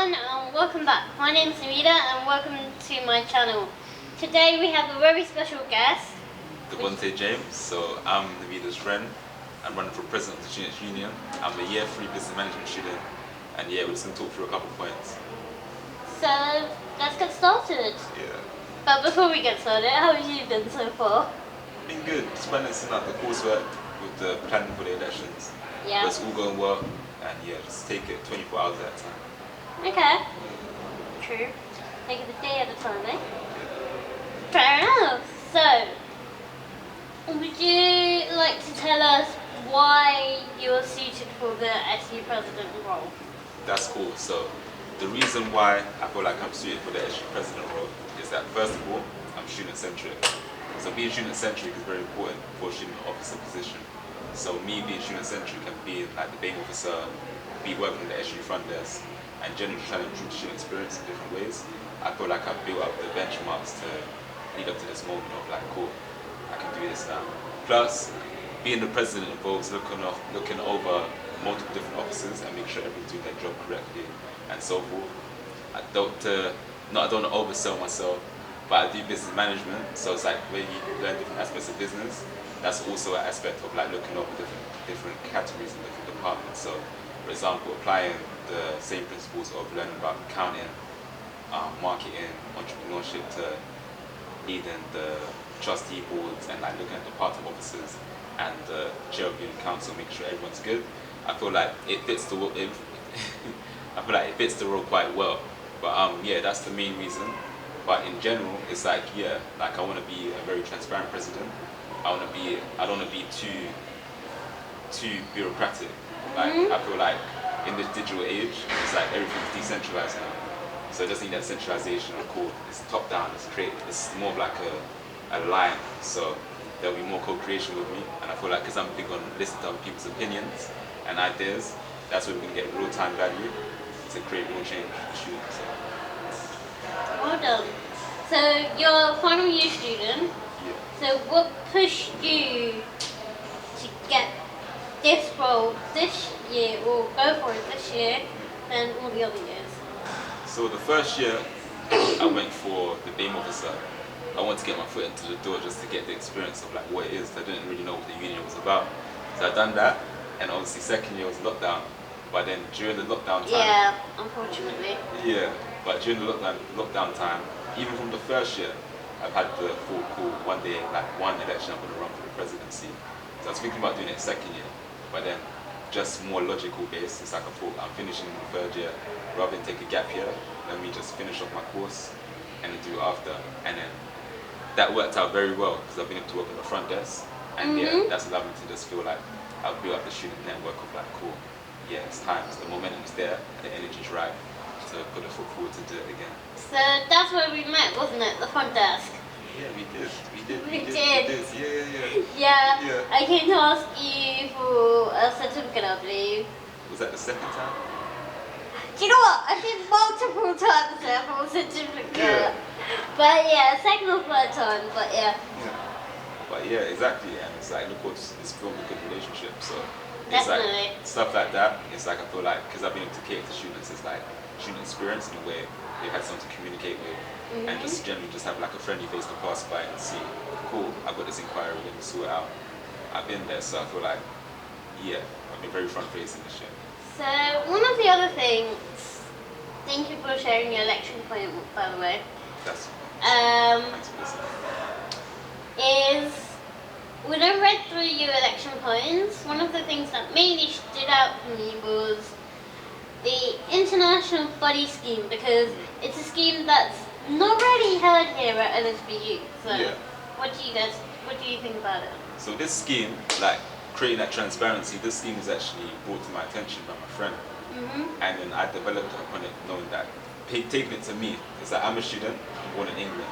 everyone, and welcome back. My name is Amida and welcome to my channel. Today we have a very special guest. Devonte James. So I'm Amida's friend. I'm running for president of the Students Union. I'm a year 3 business management student, and yeah, we're just going to talk through a couple of points. So let's get started. Yeah. But before we get started, how have you been so far? Been good. Just balancing out the coursework with the planning for the elections. Yeah. But it's all going well, and yeah, just take it 24 hours at a time. Okay. True. Take it a day at a time, eh? Fair enough. So, would you like to tell us why you're suited for the SU president role? That's cool. So the reason why I feel like I'm suited for the SU president role is that first of all, I'm student-centric. So being student-centric is very important for a student officer position. So me being student-centric and being like the BAME officer, be working in the SU front desk, and generally trying to improve student experience in different ways, I feel like I've built up the benchmarks to lead up to this moment of like, cool, I can do this now. Plus, being the president involves looking over multiple different offices and make sure everyone's doing their job correctly and so forth. I don't want to oversell myself, but I do business management, so it's like when you learn different aspects of business, that's also an aspect of like looking over different categories and different departments. So, for example, applying the same principles of learning about accounting, marketing, entrepreneurship to leading the trustee boards and like looking at department officers and the chair of union council, making sure everyone's good. I feel like it fits the I feel like it fits the role quite well. But yeah, that's the main reason. But in general, it's like yeah, like I want to be a very transparent president. I don't want to be too bureaucratic. Like I feel like in this digital age, it's like everything's decentralized now. So it doesn't need that centralization or cool. It's top down, it's creative. It's more of like a line. So there'll be more co-creation with me. And I feel like because I'm big on listening to other people's opinions and ideas, that's where we can get real-time value to create real change for students. Well done. So you're a final year student. Yeah. So what pushed you to get this role this year, or go for it this year, than all the other years? So the first year, I went for the BAME officer. I wanted to get my foot into the door just to get the experience of like what it is. I didn't really know what the union was about. So I done that, and obviously second year was lockdown. But then during the lockdown time, Yeah, unfortunately. yeah. But during the lockdown time, even from the first year, I've had the full call one day, like one election, I'm going to run for the presidency. So I was thinking about doing it second year, but then just more logical based. It's like I thought I'm finishing the third year, rather than take a gap year, let me just finish off my course and then do it after. And then that worked out very well because I've been able to work on the front desk, and yeah, that's allowed me to just feel like I've built up the student network of like, cool, yeah, it's time. The momentum's there, the energy's right to put the foot forward to do it again. So that's where we met, wasn't it? The front desk. Yeah, we did. Yeah. Yeah. I came to ask you for a certificate, I believe. Was that the second time? Do you know what? I did multiple times there for a certificate. Yeah. But yeah, second or third time, but yeah. But yeah, exactly. And it's like, look what's it's built a good relationship. So it's Definitely. like stuff like that. It's like I feel like because I've been able to cater to students, it's like student experience in a way they've had someone to communicate with, and just generally just have like a friendly face to pass by and see, cool, I've got this inquiry, let me sort it out. I've been there, so I feel like, yeah, I've been very front facing this year. So one of the other things, thank you for sharing your election point, by the way. That's thanks for listening. Is when I read through your election points, one of the things that mainly stood out for me was the international buddy scheme, because it's a scheme that's not really heard here at LSBU. So Yeah. what do you think about it? So this scheme, like creating that transparency, this scheme was actually brought to my attention by my friend. And then I developed upon it knowing that, taking it to me, it's like I'm a student, I'm born in England.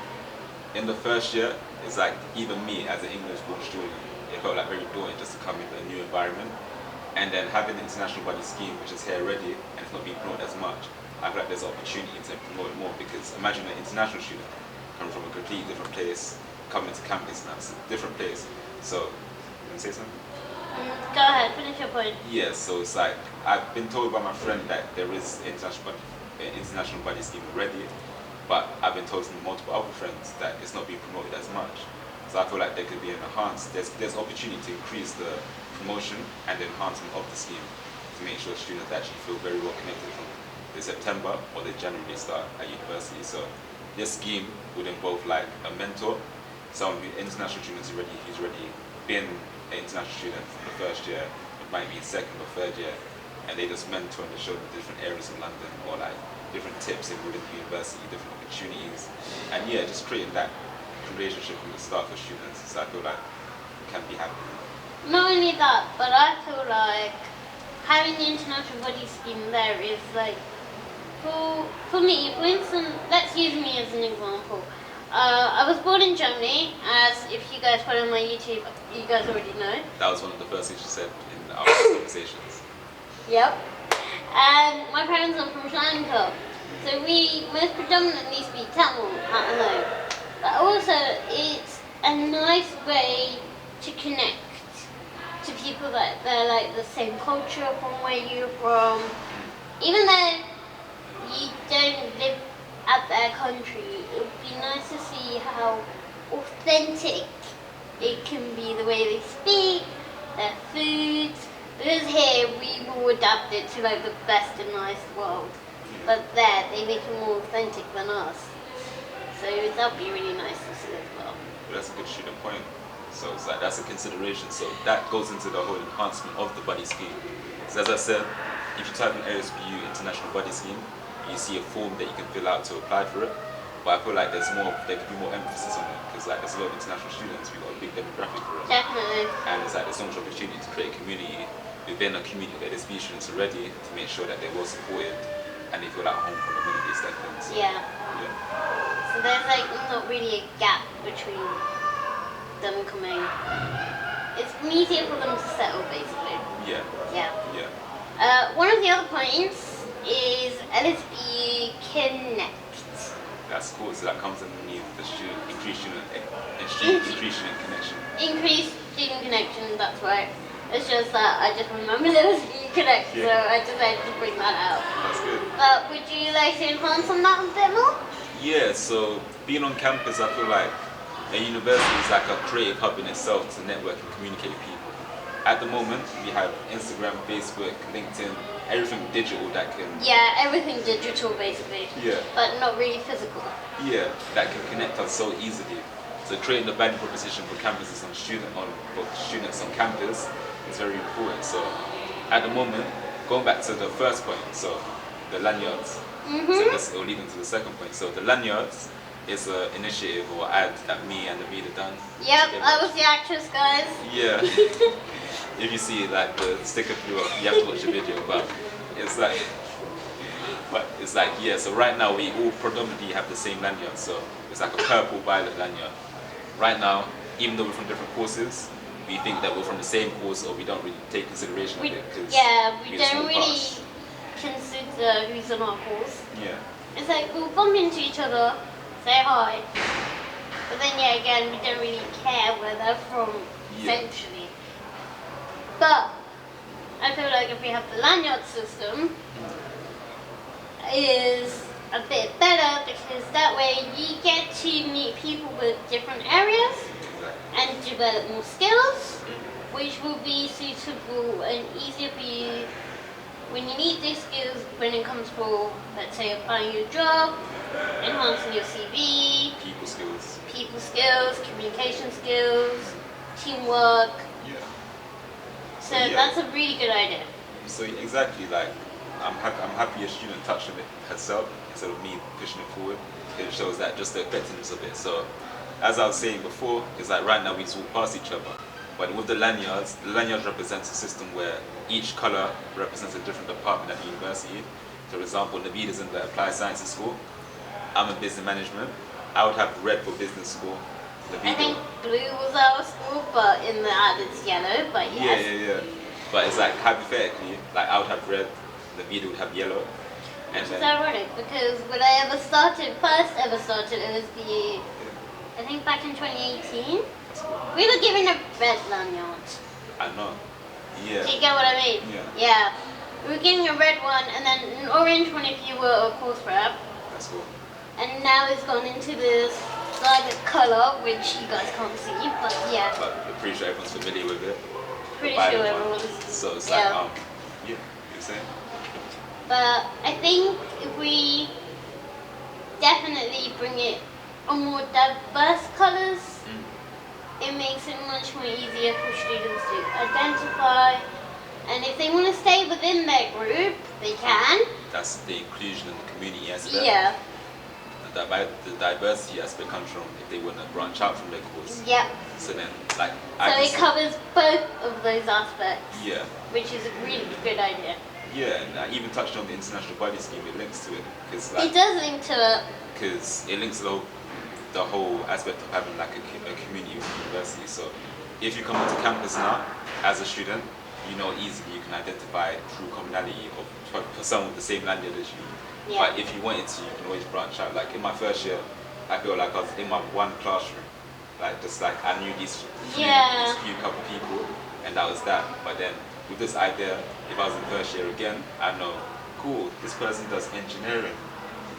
In the first year, it's like even me as an English-born student, it felt like very daunting just to come into a new environment. And then having the international buddy scheme, which is here already, and it's not being promoted as much, I feel like there's an opportunity to promote it more, because imagine an international student coming from a completely different place, coming to campus now, it's a different place. So, you want to say something? Go ahead, finish your point. Yeah, so it's like, I've been told by my friend that there is international an international buddy scheme already, but I've been told from multiple other friends that it's not being promoted as much. So I feel like there could be an there's opportunity to increase the promotion and the enhancement of the scheme to make sure students actually feel very well connected from the September or the January they start at university. So this scheme would involve like a mentor, someone who international students who's already been an international student from the first year, it might be second or third year, and they just mentor and show them different areas of London or like different tips in within the university, different opportunities, and yeah, just creating that relationship from the start for students. So I feel like it can be happening. Not only that, but I feel like having the international body scheme there is like, for me, for instance, let's use me as an example. I was born in Germany, as if you guys follow my YouTube, you guys already know. That was one of the first things you said in our conversations. Yep. And my parents are from Sri Lanka, so we most predominantly speak Tamil at home. But also, it's a nice way to connect to people that they're like the same culture from where you're from. Even though you don't live at their country, it would be nice to see how authentic it can be, the way they speak, their foods. Because here we will adapt it to like the best and nice world, but there they make it more authentic than us. So that would be really nice to see as well. That's a good shooting point. So it's like that's a consideration. So that goes into the whole enhancement of the buddy scheme. So as I said, if you type in LSBU International Buddy Scheme, you see a form that you can fill out to apply for it. But I feel like there could be more emphasis on it because like there's a lot of international students. We've got a big demographic for it. Definitely. And it's like there's so much opportunity to create a community within a community that LSBU students already to make sure that they're well supported and they feel at home from the minute they step in. So, Yeah. yeah. So there's like not really a gap between them coming. It's easier for them to settle basically. Yeah. Yeah. Yeah. One of the other points is LSBU Connect. That's cool. So that comes underneath the increased student connection. Increased student connection, that's right. It's just that I just remembered LSBU Connect, so I just had to bring that out. That's good. But would you like to enhance on that a bit more? Yeah, so being on campus, I feel like a university is like a creative hub in itself to network and communicate with people. At the moment, we have Instagram, Facebook, LinkedIn, everything digital that can... Yeah, everything digital basically. Yeah. But not really physical. Yeah, that can connect us so easily. So creating the value proposition for campuses and for students on campus is very important. So at the moment, going back to the first point, so the lanyards. So this will lead into the second point. So the lanyards is an initiative or ad that me and Navida done. Yep, I was the actress, guys. Yeah. If you see like the sticker flew up, you have to watch the video. But it's like yeah. So right now we all predominantly have the same lanyard. So it's like a purple violet lanyard. Right now, even though we're from different courses, we think that we're from the same course, or we don't really take consideration of it. We don't really consider who's on our course. Yeah. It's like we'll bump into each other, say hi, but then yeah, again, we don't really care where they're from, essentially. But I feel like if we have the lanyard system, is a bit better because that way you get to meet people with different areas and develop more skills, which will be suitable and easier for you when you need these skills when it comes for, let's say, applying your job, enhancing your CV, people skills, communication skills, teamwork. Yeah. So that's a really good idea. So exactly, like I'm happy a student touched on it herself instead of me pushing it forward. It shows that just the effectiveness of it. So as I was saying before, it's like right now we just walk past each other. But with the lanyards represents a system where each color represents a different department at the university. So for example, Naveed is in the Applied Sciences School. I'm in business management. I would have red for business school. I think blue was our school, but in the ad it's yellow, but yes. Yeah. But it's like hypothetically, like I would have red, Naveed would have yellow. Which is ironic because when I first ever started LSBU, I think back in 2018, we were given a red lanyard. I know. Yeah. Do you get what I mean? Yeah. Yeah. We were given a red one, and then orange one if you were a course rep. That's cool. And now it's gone into this lilac colour, which you guys can't see, but yeah. But I'm pretty sure everyone's familiar with it. Pretty sure everyone's. So it's yeah. like, you're saying? But I think if we definitely bring it on more diverse colours, it makes it much more easier for students to identify. And if they want to stay within their group, they can. That's the inclusion and the community aspect. Yeah. The diversity aspect comes from if they want to branch out from their course. Yep. So then, like, so it covers both of those aspects. Yeah. Which is a really good idea. Yeah, and I even touched on the international buddy scheme. It links to it because like, it does link to it. Because it links to the whole aspect of having like a community with university. So if you come onto campus now as a student, you know easily you can identify true commonality of for someone with the same language as you. Yeah. But if you wanted to, you can always branch out. Like in my first year, I feel like I was in my one classroom. Like just like I knew these few couple people, and that was that. But then with this idea, if I was in first year again, I know, cool, this person does engineering.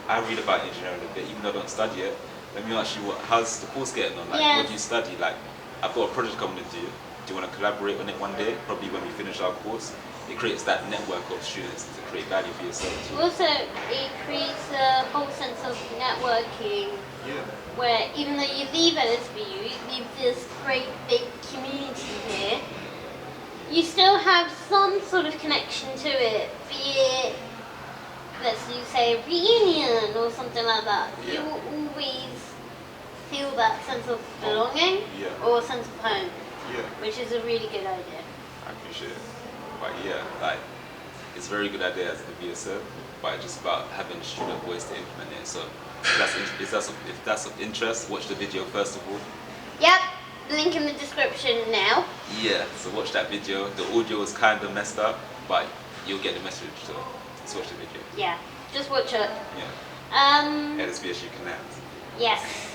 I read about engineering a bit, even though I don't study it. Let me ask you, how's the course getting on? Like, what do you study? Like, I've got a project coming to do. Do you want to collaborate on it one day? Probably when we finish our course. It creates that network of students to create value for yourself too. Also, it creates a whole sense of networking. Yeah. Where even though you leave LSBU, you leave this great big community here, you still have some sort of connection to it, be it, let's say, a reunion or something like that. Yeah. You will always feel that sense of belonging or a sense of home, which is a really good idea. I appreciate it. But yeah, like, it's a very good idea as Navia said, but it's just about having a student voice to implement it. So if that's of interest, watch the video first of all. Yep, link in the description now. Yeah, so watch that video. The audio is kind of messed up, but you'll get the message, so just watch the video. Yeah, just watch it. Yeah. LSBU Connect. Yes.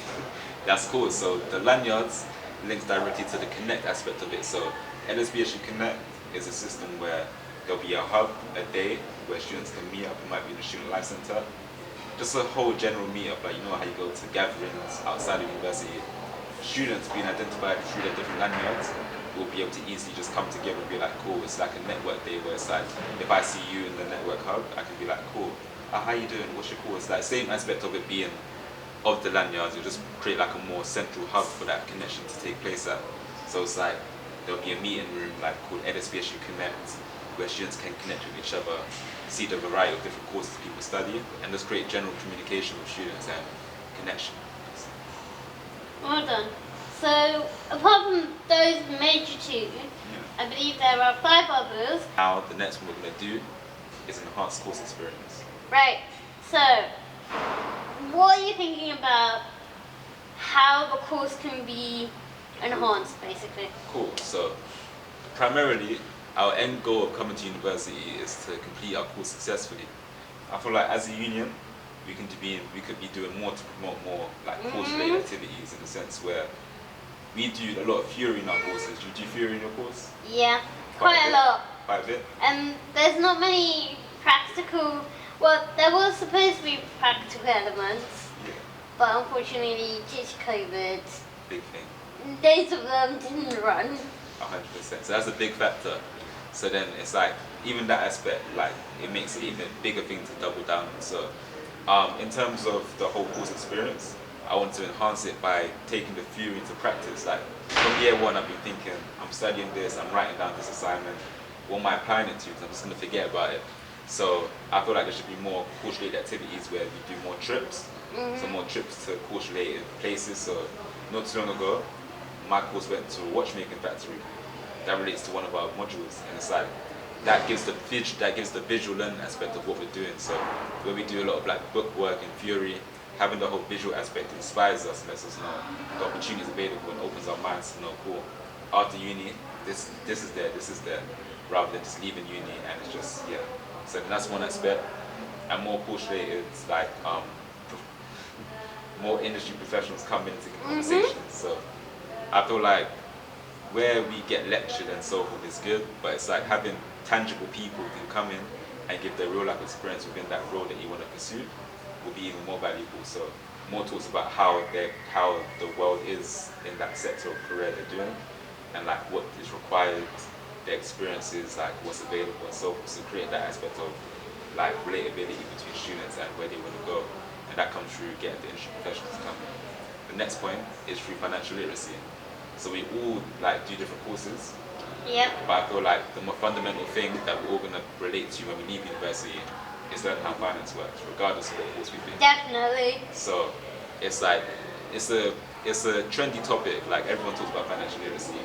That's cool. So the lanyards links directly to the Connect aspect of it. So LSBU Connect is a system where there'll be a hub, a day, where students can meet up. It might be in the Student Life Center. Just a whole general meetup, like you know how you go to gatherings outside of university. Students being identified through their different lanyards will be able to easily just come together and be like, cool, it's like a network day where it's like, if I see you in the network hub, I can be like, cool, how you doing, what's your course? Like same aspect of it being of the lanyards, you just create like a more central hub for that connection to take place at. So it's like, there'll be a meeting room like called LSBU Connect, where students can connect with each other, see the variety of different courses people study, and just create general communication with students and connection. Well done. So, apart from those major two, I believe there are 5 others. Now, the next one we're going to do is an enhanced course experience. Right. So, what are you thinking about how the course can be enhanced, basically? Cool. So, primarily, our end goal of coming to university is to complete our course successfully. I feel like as a union, we could be doing more to promote more like course-related activities in the sense where we do a lot of theory in our courses. Do you do theory in your course? Yeah, quite a lot. Quite a bit? And there's not many practical, well, there was supposed to be practical elements, but unfortunately due to COVID, big thing. Days of them didn't run. 100%. So that's a big factor. So then it's like, even that aspect, like, it makes it even a bigger thing to double down on. So in terms of the whole course experience, I want to enhance it by taking the theory into practice. Like from year one, I've been thinking, I'm studying this, I'm writing down this assignment. What am I applying it to? Because I'm just going to forget about it. So I feel like there should be more course-related activities where we do more trips. So more trips to course-related places. So not too long ago, my course went to a watchmaking factory. That relates to one of our modules, and it's like that gives the visual learning aspect of what we're doing. So where we do a lot of like book work and theory, having the whole visual aspect inspires us, lets us know the opportunities available and opens our minds to know, cool, after uni, this is there, rather than just leaving uni and it's just, So that's one aspect. And more course-related, like more industry professionals come into conversations. So I feel like where we get lectured and so forth is good, but it's like having tangible people who can come in and give their real life experience within that role that you want to pursue will be even more valuable. So more talks about how the world is in that sector of career they're doing, and like what is required, the experiences, like what's available, and so create that aspect of like relatability between students and where they want to go, and that comes through getting the industry professionals to come in. The next point is through financial literacy. So we all like do different courses. Yep. But I feel like the more fundamental thing that we're all gonna relate to when we leave university is learning how finance works, regardless of what course we pick. Definitely. So it's like it's a trendy topic. Like everyone talks about financial literacy,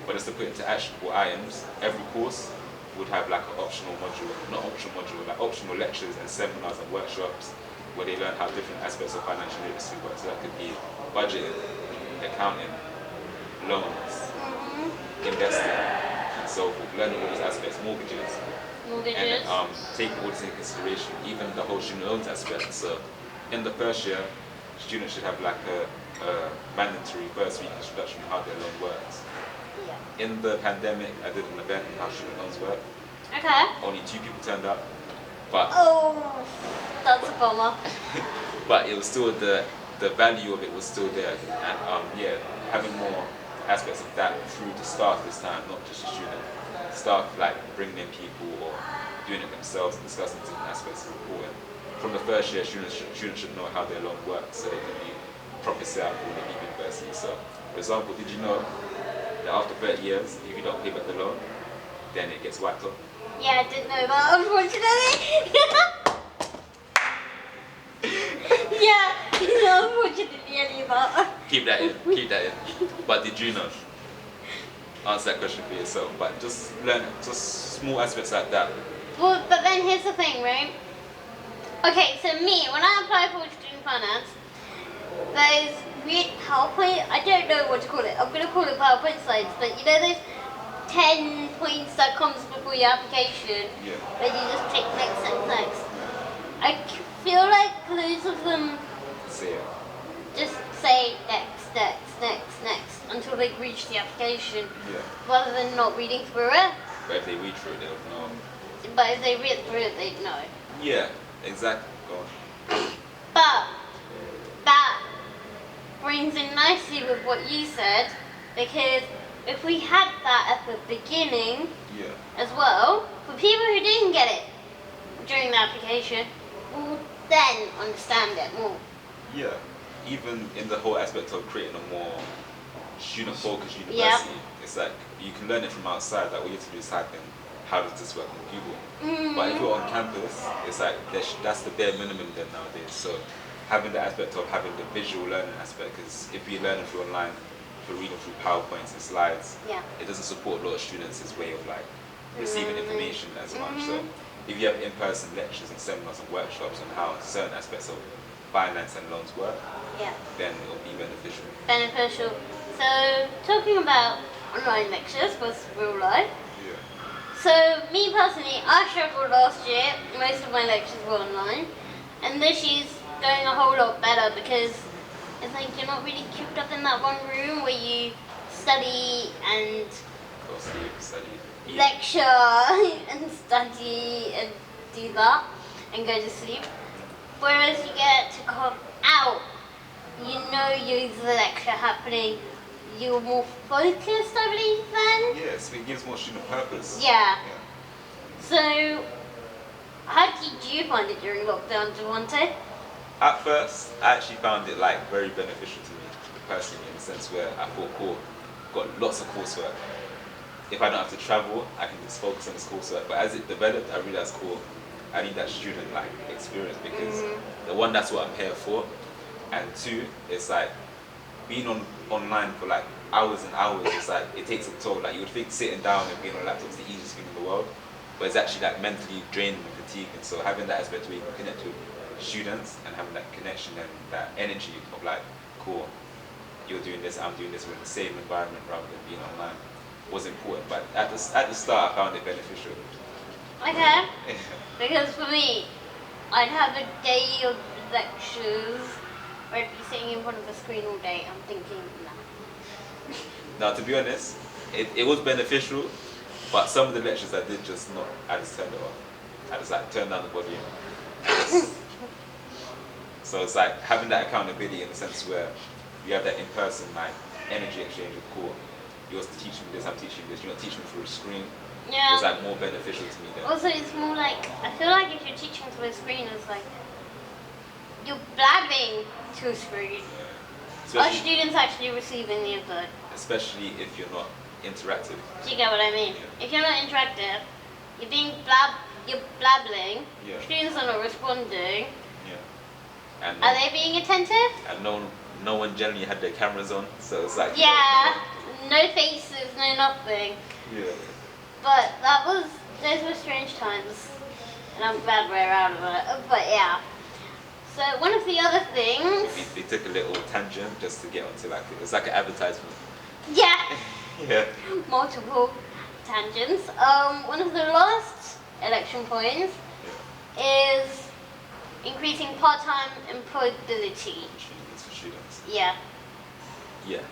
but it's to put into actionable items. Every course would have like an optional module, not optional module, like optional lectures and seminars and workshops where they learn how different aspects of financial literacy work. So that could be budgeting, accounting, loans, investing, and so forth. Learning all those aspects, mortgages. And taking all this into consideration, even the whole student loans aspect. So in the first year, students should have like a mandatory first week introduction to how their loan works. Yeah. In the pandemic, I did an event on how student loans work. Okay. Only 2 people turned up, but that's a bummer. but it was still the value of it was still there, and yeah, having more aspects of that through the staff this time, not just the student. Staff like bringing in people or doing it themselves and discussing different aspects is important. From the first year, students should know how their loan works so they can be properly set up when they leave university. So, for example, did you know that after 30 years, if you don't pay back the loan, then it gets wiped off? Yeah, I didn't know that, unfortunately. Yeah, unfortunately, I knew that. Keep that in. But did you know? Answer that question for yourself. But just learn just small aspects like that. Well, but then here's the thing, right? Okay, so me, when I apply for student finance, there's weird PowerPoint, I don't know what to call it. I'm going to call it PowerPoint slides, but you know those 10 points that comes before your application, where you just click next and next. I feel like loads of them just say next until they reach the application, rather than not reading through it. But if they read through it, they'll know. But if they read through it, they'd know. Yeah, exactly. Go on. But that brings in nicely with what you said, because if we had that at the beginning as well, for people who didn't get it during the application, will then understand it more. Yeah, even in the whole aspect of creating a more student-focused university, it's like you can learn it from outside. Like all you have to do is type in, how does this work on Google? But if you're on campus, it's like that's the bare minimum then nowadays. So having the aspect of having the visual learning aspect, because if you're learning through online, if you're reading through PowerPoints and slides, it doesn't support a lot of students' way of like receiving information as much. So if you have in-person lectures and seminars and workshops on how certain aspects of finance and loans work, then it will be beneficial. So talking about online lectures versus real life. So me personally, I struggled last year. Most of my lectures were online, and this year's going a whole lot better because it's like you're not really cooped up in that one room where you study and lecture and study and do that and go to sleep. Whereas you get to come out, you know there's a lecture happening. You're more focused, I believe, then? Yes, it gives more student purpose. Yeah. So, how did you find it during lockdown, Devonte? At first, I actually found it like very beneficial to me personally, in the sense where I thought, cool, got lots of coursework. If I don't have to travel, I can just focus on this coursework. But as it developed, I realized, cool, I need that student like experience, because the one, that's what I'm here for, and two, it's like being online for like hours and hours. It's like it takes a toll. Like you would think sitting down and being on a laptop is the easiest thing in the world, but it's actually like mentally draining and fatiguing. So having that aspect where you can connect with students and having that connection and that energy of like, cool, you're doing this, I'm doing this, we're in the same environment rather than being online, was important. But at the start, I found it beneficial. Okay. Because for me, I'd have a day of lectures where I'd be sitting in front of a screen all day. I'm thinking, nah. Now, to be honest, it was beneficial, but some of the lectures I did just not, I just turned it off. I just like turn down the volume. So it's like having that accountability in the sense where you have that in-person like energy exchange with core. You're teaching me this, I'm teaching you this. You're not teaching me through a screen. Yeah. It's like more beneficial to me then. Also, it's more like, I feel like if you're teaching through a screen, it's like you're blabbing to a screen. Yeah. Are students actually receiving the input? Especially if you're not interactive. Do you get what I mean? Yeah. If you're not interactive, you're you're blabbling. Yeah. Students are not responding. Yeah. And Are they being attentive? And no one generally had their cameras on, so it's like Yeah. No faces, no nothing. Yeah. But those were strange times, and I'm glad we're out of it. But yeah. So one of the other things. They took a little tangent just to get onto like it's like an advertisement. Yeah. Yeah. Multiple tangents. One of the last election points is increasing part-time employability. Opportunities for students. Yeah. Yeah.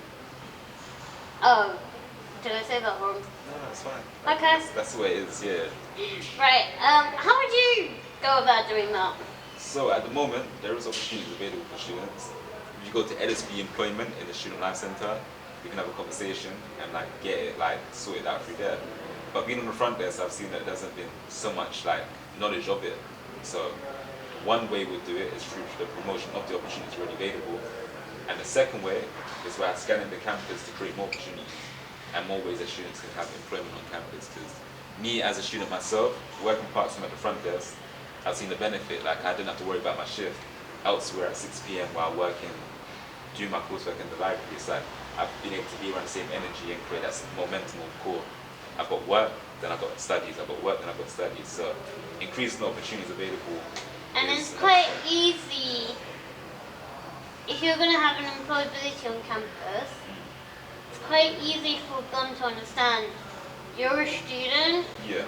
Oh, did I say that wrong? No, it's fine. Okay. That's the way it is. Yeah. Right. How would you go about doing that? So at the moment, there is opportunities available for students. If you go to LSBU Employment in the Student Life Centre, we can have a conversation and like get it like sorted out through there. But being on the front desk, I've seen that there hasn't been so much like knowledge of it. So one way we'll do it is through the promotion of the opportunities already available. And the second way is by scanning the campus to create more opportunities and more ways that students can have employment on campus. Because me as a student myself, working part-time at the front desk, I've seen the benefit. Like I didn't have to worry about my shift elsewhere at 6 p.m. while working, doing my coursework in the library. It's like I've been able to be around the same energy and create that momentum of core. I've got work, then I've got studies. I've got work, then I've got studies. So increasing the opportunities available. And it's quite easy. If you're going to have an employability on campus, it's quite easy for them to understand you're a student, Yeah.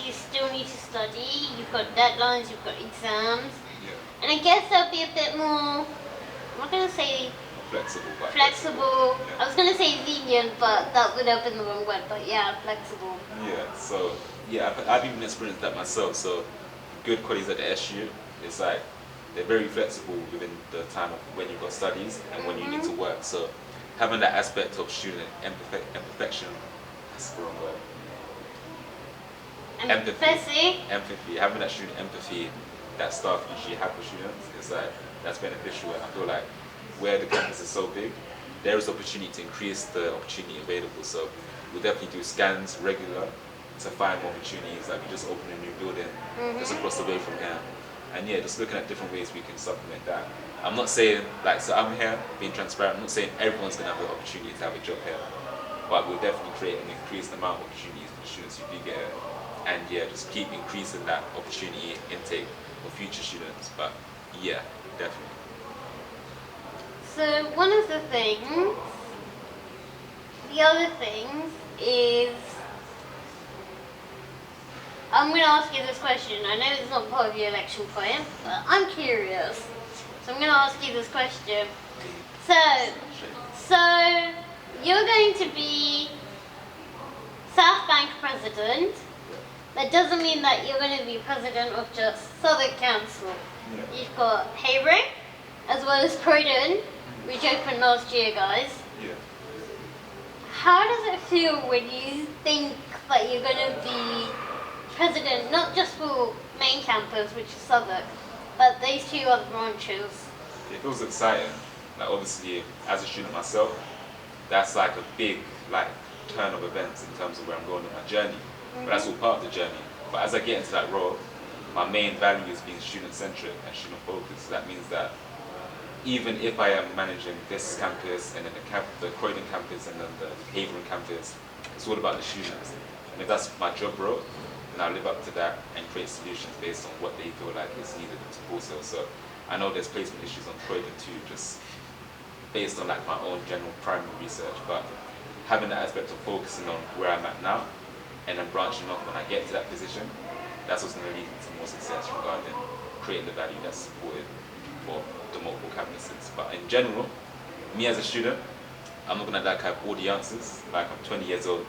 you still need to study, you've got deadlines, you've got exams, Yeah. and I guess they'll be a bit more, I'm not going to say Flexible. flexible. Yeah. I was going to say lenient, but that would have been the wrong word, but yeah, flexible. Yeah, so yeah, I've even experienced that myself. So good colleagues at the SU, it's like they're very flexible within the time of when you've got studies and when you need to work. So having that aspect of student imperfection, that's the wrong word. Empathy. Empathy, having that student empathy that staff usually have for students, is like that's beneficial. And I feel like where the campus is so big, there is opportunity to increase the opportunity available. So we'll definitely do scans regular to find more opportunities. Like we just opened a new building just across the way from here. And yeah, just looking at different ways we can supplement that. I'm not saying, like, so I'm here being transparent, I'm not saying everyone's going to have the opportunity to have a job here. But we'll definitely create an increased amount of opportunities for the students who do get it. And yeah, just keep increasing that opportunity intake for future students. But yeah, definitely. So one of the other things is, I'm going to ask you this question. I know it's not part of your election point, but I'm curious. So I'm going to ask you this question. So you're going to be Southbank president. That doesn't mean that you're going to be president of just Southwark Council. Yeah. You've got Havering, as well as Croydon, which opened last year, guys. Yeah. How does it feel when you think that you're going to be president, not just for main campus, which is Southwark, but these two other branches? It feels exciting. Like obviously, as a student myself, that's like a big like turn of events in terms of where I'm going on my journey. But that's all part of the journey. But as I get into that role, my main value is being student-centric and student-focused. So that means that even if I am managing this campus and then the Croydon campus and then the Havering campus, it's all about the students. And if that's my job role, then I'll live up to that and create solutions based on what they feel like is needed to also. So I know there's placement issues on Croydon too, just based on like my own general primary research, but having that aspect of focusing on where I'm at now and then branching off when I get to that position, that's what's going to lead to more success regarding creating the value that's supported for the multiple campuses. But in general, me as a student, I'm not going to like have all the answers. Like I'm 20 years old.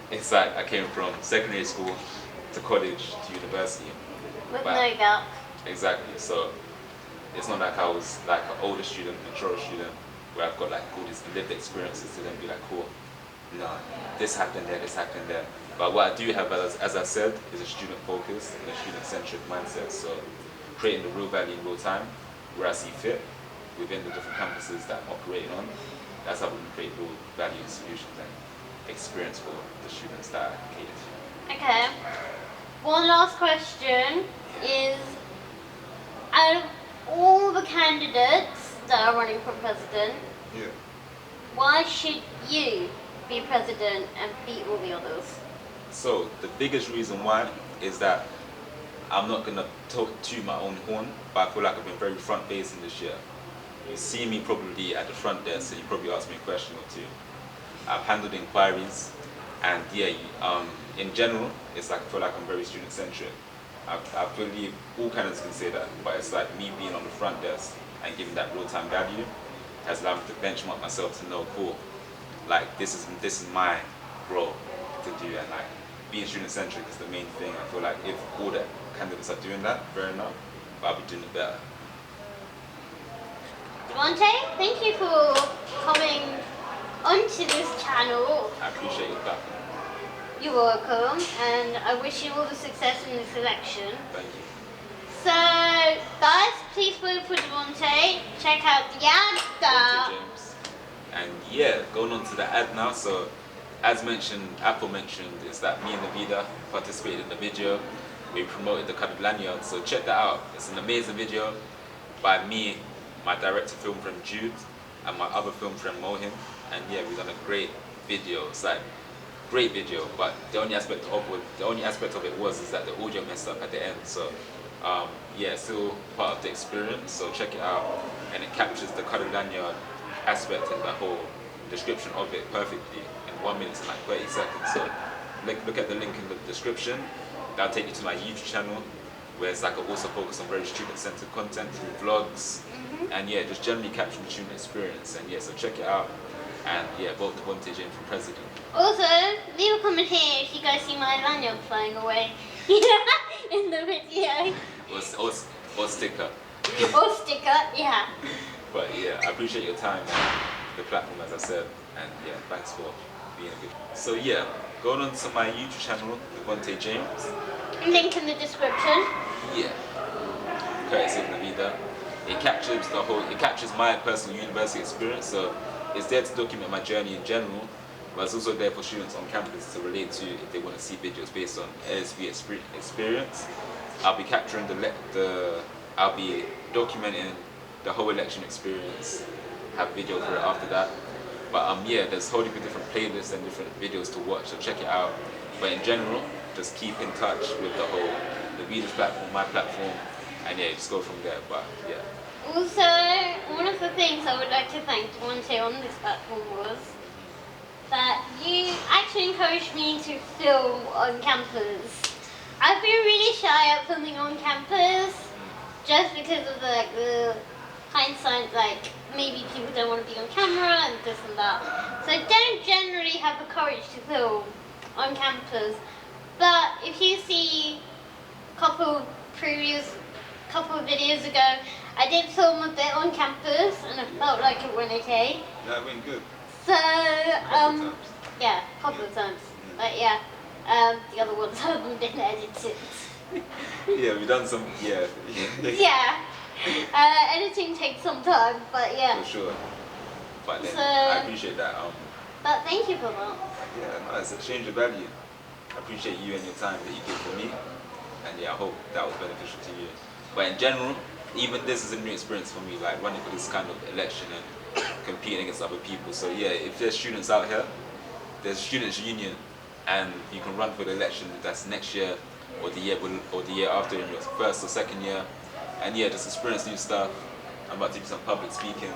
It's like I came from secondary school to college to university. With But- no gap. Exactly. So it's not like I was like an older student, mature student, where I've got like all these lived experiences to then be like, cool, no, this happened there, this happened there. But what I do have, as I said, is a student focus and a student-centric mindset. So creating the real value in real time, where I see fit, within the different campuses that I'm operating on. That's how we can create real value solutions and experience for the students that I cater to. Okay. One last question is, out of all the candidates that are running for president, Yeah. why should you be president and beat all the others? So the biggest reason why is that I'm not gonna toot my own horn, but I feel like I've been very front facing this year. You see me probably at the front desk, so you probably asked me a question or two. I've handled inquiries, and yeah, in general, it's like I feel like I'm very student centric. I believe all candidates can say that, but it's like me being on the front desk and giving that real time value has allowed me to benchmark myself to know, cool, like this is my role to do, and like being student centric is the main thing. I feel like if all the candidates are doing that, fair enough, but I'll be doing it better. Devonte, thank you for coming onto this channel. I appreciate your platform. You're welcome, and I wish you all the success in this election. Thank you. So, guys, please vote for Devonte. Check out the ad. Devonte James. And yeah, going on to the ad now. So, as mentioned, Apple mentioned, is that me and Navida participated in the video. We promoted the coloured lanyard, so check that out. It's an amazing video by me, my director film friend Jude, and my other film friend Mohim. And yeah, we've done a great video. It's like great video, but the only aspect of it was that the audio messed up at the end. So yeah, still part of the experience. So check it out, and it captures the coloured lanyard aspect and the whole description of it perfectly in 1 minute and like 30 seconds. So look at the link in the description. That'll take you to my YouTube channel, where it's like I also focus on very student-centered content through vlogs, and yeah, just generally capturing the student experience. And yeah, so check it out, and yeah, vote Devonte James for president. Also, leave a comment here if you guys see my lanyard flying away in the video. Or sticker. Or sticker, yeah. But yeah, I appreciate your time and the platform, as I said, and yeah, thanks for being a good. So yeah, going on to my YouTube channel, Devonte James. Link in the description. Yeah, courtesy of Navida. It captures my personal university experience, so it's there to document my journey in general, but it's also there for students on campus to relate to if they want to see videos based on LSBU experience. I'll be capturing I'll be documenting the whole election experience, have video for it after that. But yeah, there's a whole different playlists and different videos to watch, so check it out. But in general, just keep in touch with the Readers platform, my platform, and yeah, just go from there. But yeah. Also, one of the things I would like to thank Devonte on this platform was that you actually encouraged me to film on campus. I've been really shy at filming on campus just because of the hindsight, like maybe people don't want to be on camera and this and that. So I don't generally have the courage to film on campus. But if you see a couple of videos ago, I did film a bit on campus and I felt like it went okay. That went good. So, Couple times. yeah, a couple of times. But yeah, the other ones haven't been edited. Yeah, we've done some, yeah. Yeah, editing takes some time, but yeah. For sure. But then, So- I appreciate that. But thank you for that. Yeah, no, it's a change of value. I appreciate you and your time that you give for me, and yeah, I hope that was beneficial to you. But in general, even this is a new experience for me, like running for this kind of election and competing against other people. So yeah, if there's students out here, there's Students' Union, and you can run for the election that's next year or the year after in your first or second year, and yeah, just experience new stuff. I'm about to do some public speaking.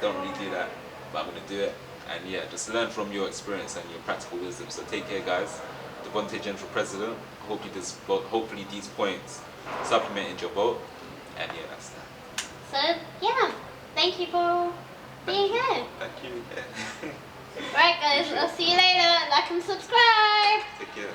Don't really do that, but I'm gonna do it. And yeah, just learn from your experience and your practical wisdom. So take care, guys. Devonte James for president. Hopefully these points supplemented your vote. And yeah, that's that. So yeah, thank you for being here. Thank you. Right guys, I'll see you later. Like and subscribe. Take care.